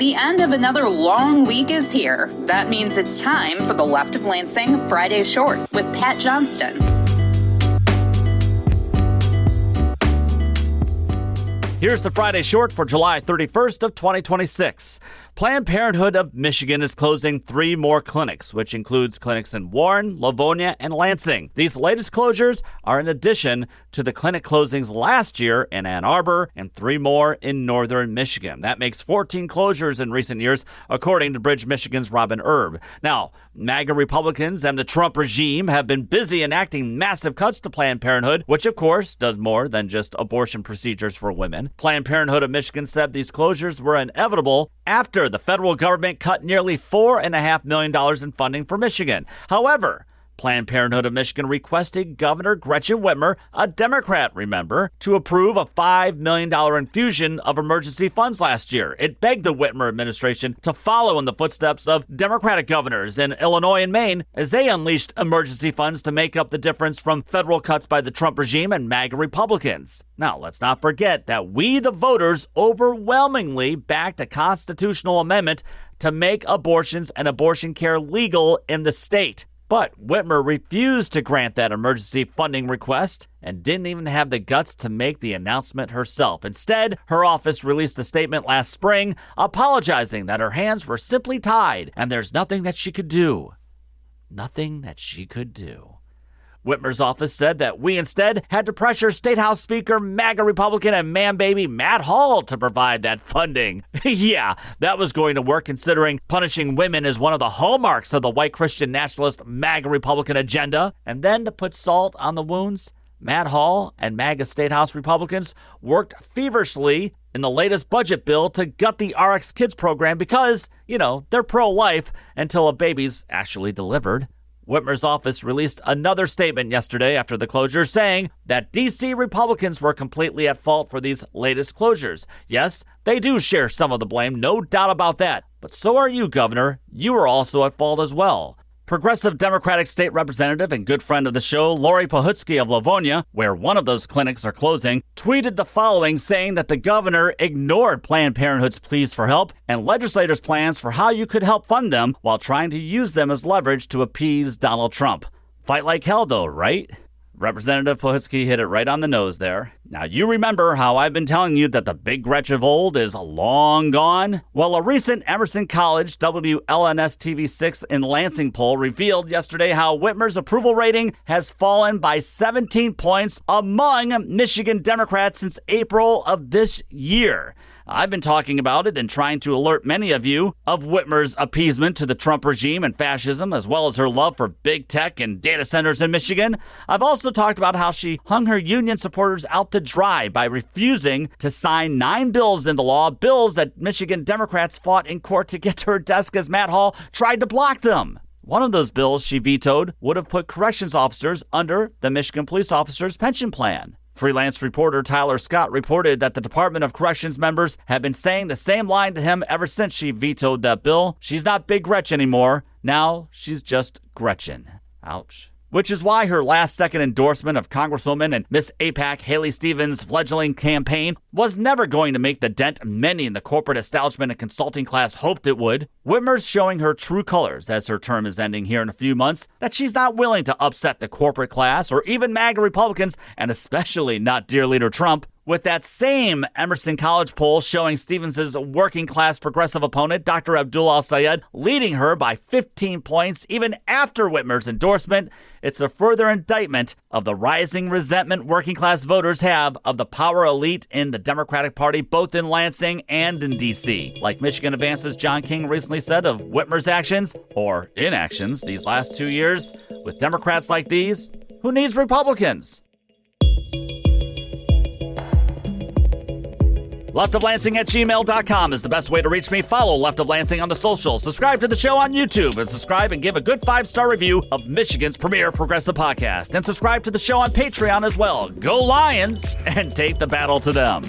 The end of another long week is here. That means it's time for the Left of Lansing Friday Short with Pat Johnston. Here's the Friday Short for July 31st of 2026. Planned Parenthood of Michigan is closing 3 more clinics, which includes clinics in Warren, Livonia, and Lansing. These latest closures are in addition to the clinic closings last year in Ann Arbor and 3 more in northern Michigan. That makes 14 closures in recent years, according to Bridge, Michigan's Robin Erb. Now, MAGA Republicans and the Trump regime have been busy enacting massive cuts to Planned Parenthood, which, of course, does more than just abortion procedures for women. Planned Parenthood of Michigan said these closures were inevitable after the federal government cut nearly $4.5 million in funding for Michigan. However, Planned Parenthood of Michigan requested Governor Gretchen Whitmer, a Democrat, remember, to approve a $5 million infusion of emergency funds last year. It begged the Whitmer administration to follow in the footsteps of Democratic governors in Illinois and Maine as they unleashed emergency funds to make up the difference from federal cuts by the Trump regime and MAGA Republicans. Now, let's not forget that we, the voters, overwhelmingly backed a constitutional amendment to make abortions and abortion care legal in the state. But Whitmer refused to grant that emergency funding request and didn't even have the guts to make the announcement herself. Instead, her office released a statement last spring apologizing that her hands were simply tied and there's nothing that she could do. Nothing that she could do. Whitmer's office said that we instead had to pressure State House Speaker, MAGA Republican, and man-baby Matt Hall to provide that funding. Yeah, that was going to work considering punishing women is one of the hallmarks of the White Christian Nationalist MAGA Republican agenda. And then to put salt on the wounds, Matt Hall and MAGA State House Republicans worked feverishly in the latest budget bill to gut the RX Kids program because, they're pro-life until a baby's actually delivered. Whitmer's office released another statement yesterday after the closure saying that D.C. Republicans were completely at fault for these latest closures. Yes, they do share some of the blame, no doubt about that. But so are you, Governor. You are also at fault as well. Progressive Democratic State Representative and good friend of the show, Lori Pohutsky of Livonia, where one of those clinics are closing, tweeted the following, saying that the governor ignored Planned Parenthood's pleas for help and legislators' plans for how you could help fund them while trying to use them as leverage to appease Donald Trump. Fight like hell, though, right? Representative Pohutsky hit it right on the nose there. Now, you remember how I've been telling you that the big Gretch of old is long gone? Well, a recent Emerson College WLNS TV6 in Lansing poll revealed yesterday how Whitmer's approval rating has fallen by 17 points among Michigan Democrats since April of this year. I've been talking about it and trying to alert many of you of Whitmer's appeasement to the Trump regime and fascism, as well as her love for big tech and data centers in Michigan. I've also talked about how she hung her union supporters out to dry by refusing to sign 9 bills into law, bills that Michigan Democrats fought in court to get to her desk as Matt Hall tried to block them. One of those bills she vetoed would have put corrections officers under the Michigan police officers' pension plan. Freelance reporter Tyler Scott reported that the Department of Corrections members have been saying the same line to him ever since she vetoed that bill. She's not Big Gretch anymore. Now she's just Gretchen. Ouch. Which is why her last-second endorsement of Congresswoman and Miss APAC Haley Stevens' fledgling campaign was never going to make the dent many in the corporate establishment and consulting class hoped it would. Whitmer's showing her true colors as her term is ending here in a few months, that she's not willing to upset the corporate class or even MAGA Republicans, and especially not dear leader Trump. With that same Emerson College poll showing Stevens' working-class progressive opponent, Dr. Abdul Al-Sayed, leading her by 15 points even after Whitmer's endorsement, it's a further indictment of the rising resentment working-class voters have of the power elite in the Democratic Party, both in Lansing and in D.C. Like Michigan Advance's John King recently said of Whitmer's actions, or inactions, these last 2 years, with Democrats like these, who needs Leftoflansing@gmail.com is the best way to reach me. Follow Left of Lansing on the socials. Subscribe to the show on YouTube and subscribe and give a good 5-star review of Michigan's premier progressive podcast. And subscribe to the show on Patreon as well. Go Lions and take the battle to them.